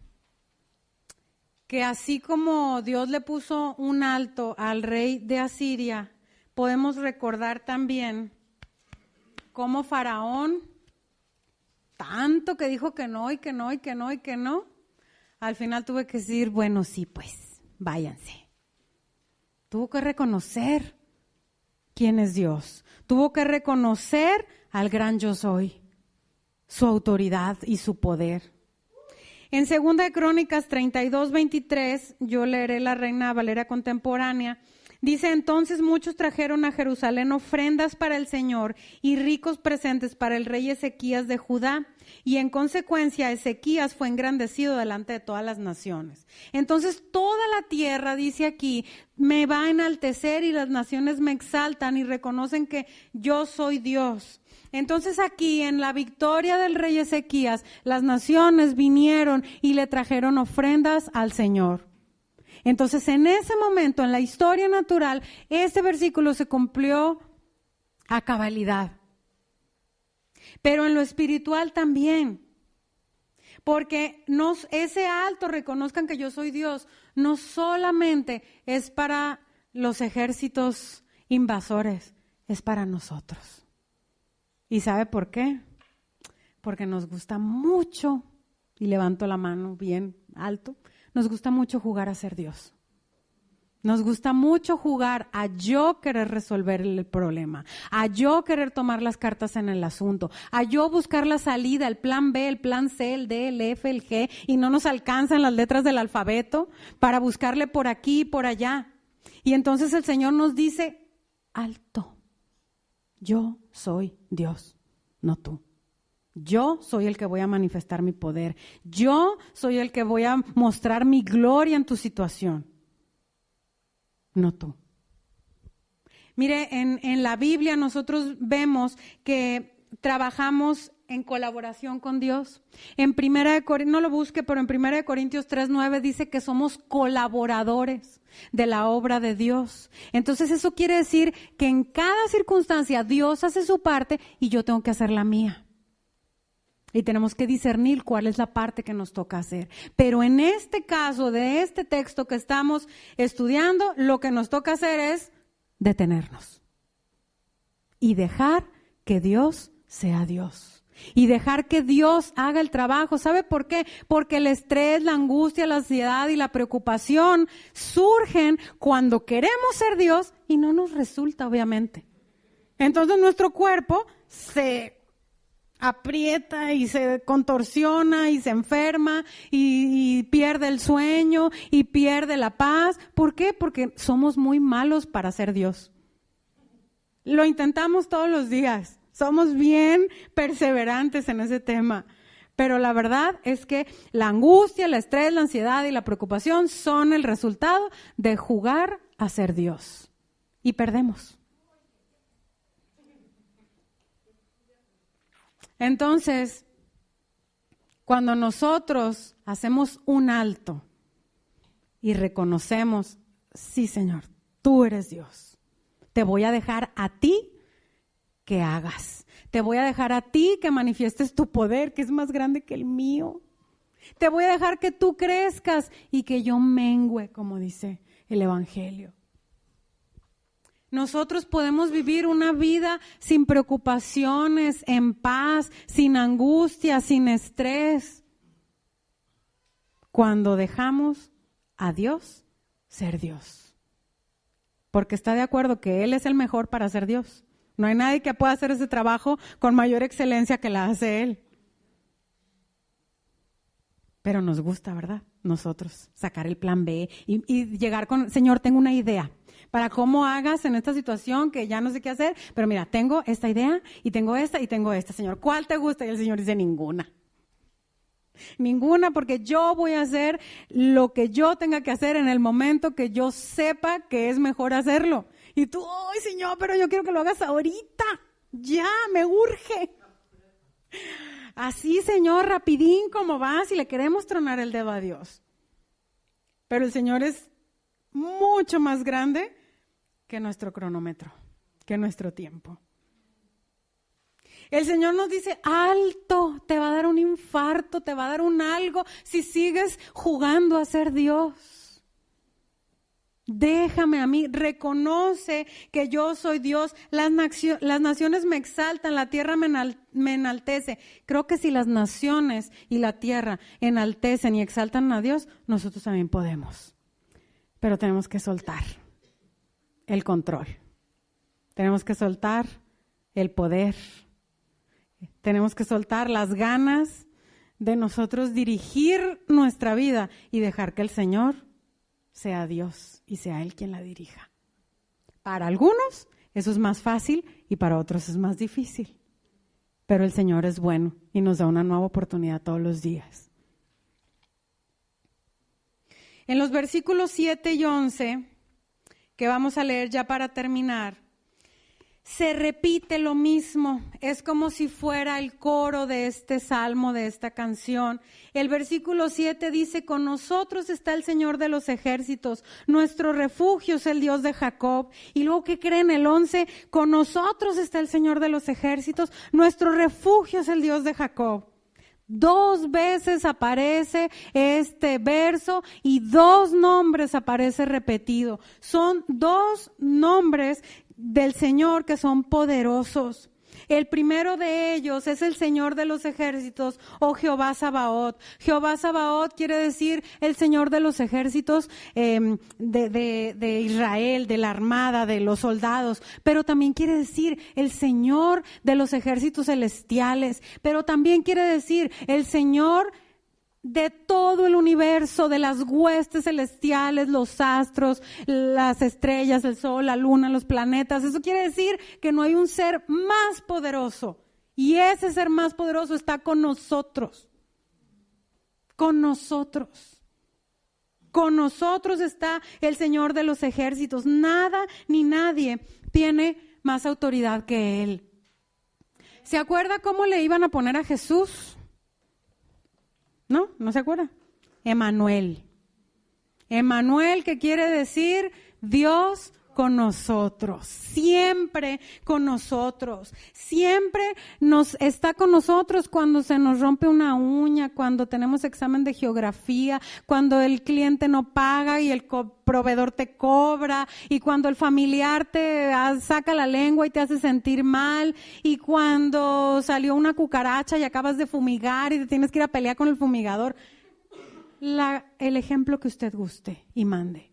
así como Dios le puso un alto al rey de Asiria, podemos recordar también cómo Faraón, tanto que dijo que no, y que no, y que no, y que no, al final tuve que decir, bueno, sí, pues, váyanse. Tuvo que reconocer quién es Dios. Tuvo que reconocer al gran yo soy, su autoridad y su poder. En 2 de Crónicas 32:23, yo leeré la Reina Valera contemporánea, dice, entonces muchos trajeron a Jerusalén ofrendas para el Señor y ricos presentes para el rey Ezequías de Judá, y en consecuencia Ezequías fue engrandecido delante de todas las naciones. Entonces toda la tierra, dice aquí, me va a enaltecer y las naciones me exaltan y reconocen que yo soy Dios. Entonces aquí en la victoria del rey Ezequías, las naciones vinieron y le trajeron ofrendas al Señor. Entonces en ese momento, en la historia natural, este versículo se cumplió a cabalidad. Pero en lo espiritual también. Porque ese alto, reconozcan que yo soy Dios, no solamente es para los ejércitos invasores, es para nosotros. ¿Y sabe por qué? Porque nos gusta mucho, y levanto la mano bien alto, nos gusta mucho jugar a ser Dios. Nos gusta mucho jugar a yo querer resolver el problema, a yo querer tomar las cartas en el asunto, a yo buscar la salida, el plan B, el plan C, el D, el F, el G, y no nos alcanzan las letras del alfabeto para buscarle por aquí y por allá. Y entonces el Señor nos dice, alto. Yo soy Dios, no tú. Yo soy el que voy a manifestar mi poder. Yo soy el que voy a mostrar mi gloria en tu situación, no tú. Mire, en la Biblia nosotros vemos que trabajamos en colaboración con Dios. En 1 Corintios, no lo busque, pero en 1 Corintios 3:9 dice que somos colaboradores de la obra de Dios. Entonces eso quiere decir que en cada circunstancia Dios hace su parte y yo tengo que hacer la mía. Y tenemos que discernir cuál es la parte que nos toca hacer. Pero en este caso de este texto que estamos estudiando, lo que nos toca hacer es detenernos y dejar que Dios sea Dios. Y dejar que Dios haga el trabajo. ¿Sabe por qué? Porque el estrés, la angustia, la ansiedad y la preocupación surgen cuando queremos ser Dios y no nos resulta, obviamente. Entonces nuestro cuerpo se aprieta y se contorsiona y se enferma y pierde el sueño y pierde la paz. ¿Por qué? Porque somos muy malos para ser Dios. Lo intentamos todos los días. Somos bien perseverantes en ese tema, pero la verdad es que la angustia, el estrés, la ansiedad y la preocupación son el resultado de jugar a ser Dios y perdemos. Entonces, cuando nosotros hacemos un alto y reconocemos, sí Señor, tú eres Dios, te voy a dejar a ti que hagas. Te voy a dejar a ti que manifiestes tu poder, que es más grande que el mío. Te voy a dejar que tú crezcas y que yo mengüe, como dice el Evangelio. Nosotros podemos vivir una vida sin preocupaciones, en paz, sin angustia, sin estrés, cuando dejamos a Dios ser Dios. Porque está de acuerdo que Él es el mejor para ser Dios. No hay nadie que pueda hacer ese trabajo con mayor excelencia que la hace Él. Pero nos gusta, ¿verdad? Nosotros sacar el plan B y llegar con, Señor, tengo una idea para cómo hagas en esta situación que ya no sé qué hacer, pero mira, tengo esta idea y tengo esta, Señor. ¿Cuál te gusta? Y el Señor dice, ninguna. Ninguna, porque yo voy a hacer lo que yo tenga que hacer en el momento que yo sepa que es mejor hacerlo. Y tú, ¡ay, Señor, pero yo quiero que lo hagas ahorita! ¡Ya, me urge! Así, Señor, rapidín como vas y le queremos tronar el dedo a Dios. Pero el Señor es mucho más grande que nuestro cronómetro, que nuestro tiempo. El Señor nos dice, alto, te va a dar un infarto, te va a dar un algo si sigues jugando a ser Dios. Déjame a mí, reconoce que yo soy Dios, las naciones me exaltan, la tierra me enaltece. Creo que si las naciones y la tierra enaltecen y exaltan a Dios, nosotros también podemos. Pero tenemos que soltar el control, tenemos que soltar el poder, tenemos que soltar las ganas de nosotros dirigir nuestra vida y dejar que el Señor sea Dios y sea Él quien la dirija. Para algunos eso es más fácil y para otros es más difícil. Pero el Señor es bueno y nos da una nueva oportunidad todos los días. En los versículos 7 y 11, que vamos a leer ya para terminar, se repite lo mismo, es como si fuera el coro de este salmo, de esta canción. El versículo 7 dice, con nosotros está el Señor de los ejércitos, nuestro refugio es el Dios de Jacob. Y luego, ¿qué creen? El 11, con nosotros está el Señor de los ejércitos, nuestro refugio es el Dios de Jacob. 2 veces aparece este verso y 2 nombres aparece repetido. Son 2 nombres del Señor que son poderosos. El primero de ellos es el Señor de los ejércitos o Jehová Sabaoth. Jehová Sabaoth quiere decir el Señor de los ejércitos de Israel, de la armada, de los soldados, pero también quiere decir el Señor de los ejércitos celestiales, pero también quiere decir el Señor de todo el universo, de las huestes celestiales, los astros, las estrellas, el sol, la luna, los planetas. Eso quiere decir que no hay un ser más poderoso. Y ese ser más poderoso está con nosotros. Con nosotros. Con nosotros está el Señor de los ejércitos. Nada ni nadie tiene más autoridad que Él. ¿Se acuerda cómo le iban a poner a Jesús? ¿No? ¿No se acuerda? Emmanuel. Emmanuel, que quiere decir Dios con nosotros, siempre con nosotros, siempre nos está con nosotros cuando se nos rompe una uña, cuando tenemos examen de geografía, cuando el cliente no paga y el proveedor te cobra, y cuando el familiar te saca la lengua y te hace sentir mal, y cuando salió una cucaracha y acabas de fumigar y te tienes que ir a pelear con el fumigador. El ejemplo que usted guste y mande.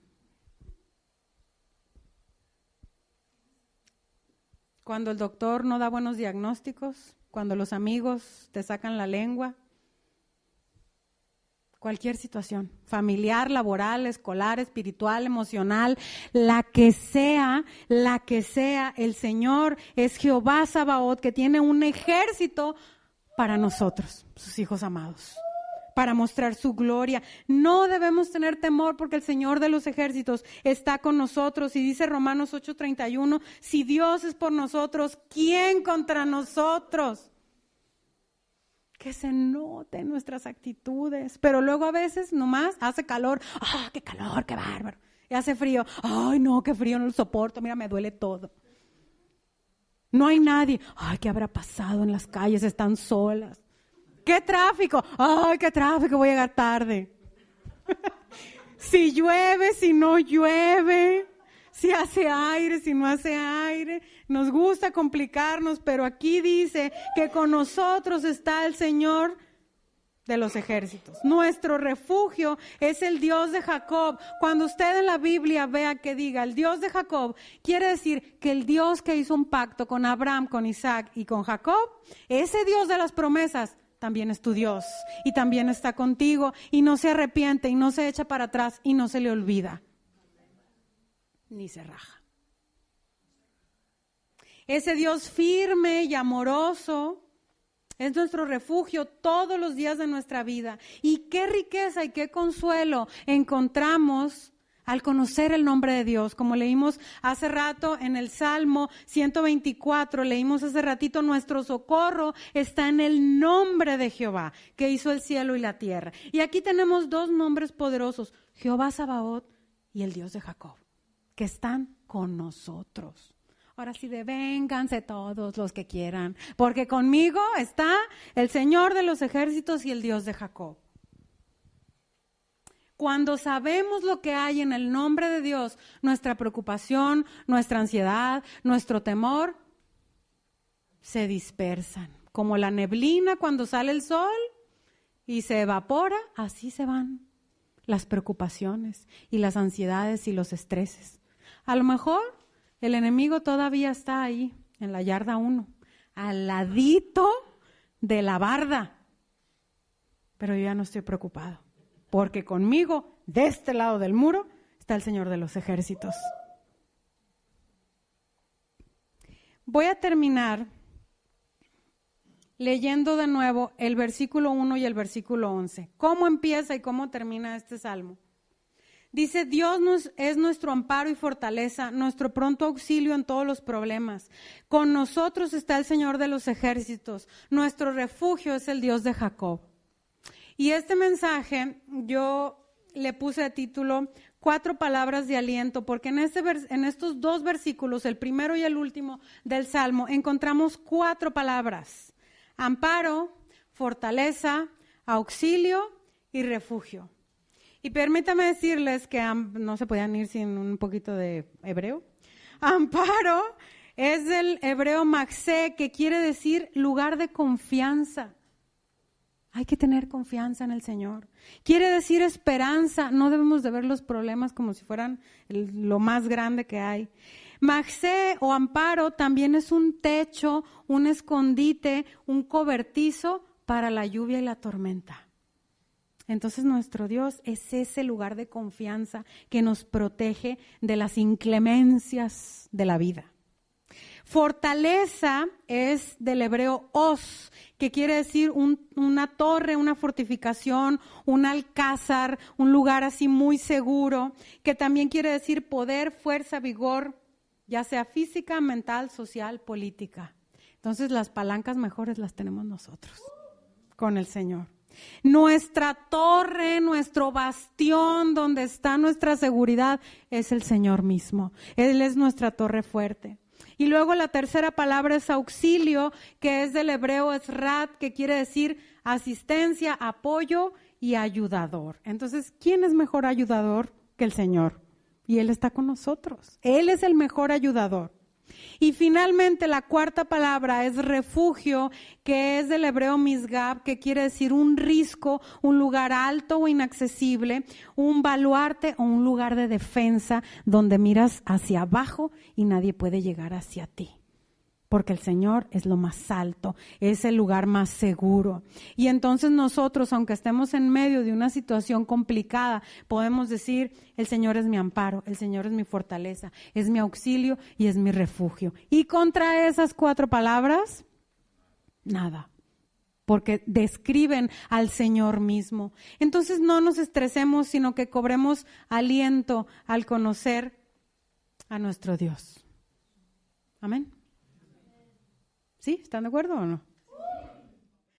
Cuando el doctor no da buenos diagnósticos, cuando los amigos te sacan la lengua, cualquier situación, familiar, laboral, escolar, espiritual, emocional, la que sea, el Señor es Jehová Sabaoth, que tiene un ejército para nosotros, sus hijos amados, para mostrar su gloria. No debemos tener temor porque el Señor de los ejércitos está con nosotros. Y dice Romanos 8:31, si Dios es por nosotros, ¿quién contra nosotros? Que se note en nuestras actitudes. Pero luego a veces nomás hace calor. ¡Ah, qué calor, qué bárbaro! Y hace frío. ¡Ay, no, qué frío, no lo soporto! Mira, me duele todo. No hay nadie. ¡Ay, qué habrá pasado en las calles! Están solas. ¡Qué tráfico! ¡Ay, qué tráfico! Voy a llegar tarde. Si llueve, si no llueve, si hace aire, si no hace aire. Nos gusta complicarnos, pero aquí dice que con nosotros está el Señor de los ejércitos. Nuestro refugio es el Dios de Jacob. Cuando usted en la Biblia vea que diga el Dios de Jacob, quiere decir que el Dios que hizo un pacto con Abraham, con Isaac y con Jacob, ese Dios de las promesas, también es tu Dios y también está contigo y no se arrepiente y no se echa para atrás y no se le olvida ni se raja. Ese Dios firme y amoroso es nuestro refugio todos los días de nuestra vida. Y qué riqueza y qué consuelo encontramos al conocer el nombre de Dios. Como leímos hace rato en el Salmo 124, leímos hace ratito, nuestro socorro está en el nombre de Jehová, que hizo el cielo y la tierra. Y aquí tenemos dos nombres poderosos, Jehová Sabaoth y el Dios de Jacob, que están con nosotros. Ahora sí, vénganse todos los que quieran, porque conmigo está el Señor de los ejércitos y el Dios de Jacob. Cuando sabemos lo que hay en el nombre de Dios, nuestra preocupación, nuestra ansiedad, nuestro temor, se dispersan. Como la neblina cuando sale el sol y se evapora, así se van las preocupaciones y las ansiedades y los estreses. A lo mejor el enemigo todavía está ahí, en la yarda 1, al ladito de la barda, pero yo ya no estoy preocupado. Porque conmigo, de este lado del muro, está el Señor de los ejércitos. Voy a terminar leyendo de nuevo el versículo 1 y el versículo 11. ¿Cómo empieza y cómo termina este salmo? Dice, Dios es nuestro amparo y fortaleza, nuestro pronto auxilio en todos los problemas. Con nosotros está el Señor de los ejércitos. Nuestro refugio es el Dios de Jacob. Y este mensaje yo le puse de título 4 palabras de aliento, porque en estos dos versículos, el primero y el último del Salmo, encontramos 4 palabras: amparo, fortaleza, auxilio y refugio. Y permítame decirles que no se podían ir sin un poquito de hebreo. Amparo es del hebreo maxé, que quiere decir lugar de confianza. Hay que tener confianza en el Señor. Quiere decir esperanza. No debemos de ver los problemas como si fueran lo más grande que hay. Maxé o amparo también es un techo, un escondite, un cobertizo para la lluvia y la tormenta. Entonces nuestro Dios es ese lugar de confianza que nos protege de las inclemencias de la vida. Fortaleza es del hebreo os, que quiere decir una torre, una fortificación, un alcázar, un lugar así muy seguro, que también quiere decir poder, fuerza, vigor, ya sea física, mental, social, política. Entonces las palancas mejores las tenemos nosotros, con el Señor. Nuestra torre, nuestro bastión, donde está nuestra seguridad, es el Señor mismo. Él es nuestra torre fuerte. Y luego la tercera palabra es auxilio, que es del hebreo esrat, que quiere decir asistencia, apoyo y ayudador. Entonces, ¿quién es mejor ayudador que el Señor? Y Él está con nosotros. Él es el mejor ayudador. Y finalmente la cuarta palabra es refugio, que es del hebreo misgab, que quiere decir un risco, un lugar alto o inaccesible, un baluarte o un lugar de defensa donde miras hacia abajo y nadie puede llegar hacia ti. Porque el Señor es lo más alto, es el lugar más seguro. Y entonces nosotros, aunque estemos en medio de una situación complicada, podemos decir, el Señor es mi amparo, el Señor es mi fortaleza, es mi auxilio y es mi refugio. Y contra esas 4 palabras, nada. Porque describen al Señor mismo. Entonces no nos estresemos, sino que cobremos aliento al conocer a nuestro Dios. Amén. ¿Sí? ¿Están de acuerdo o no?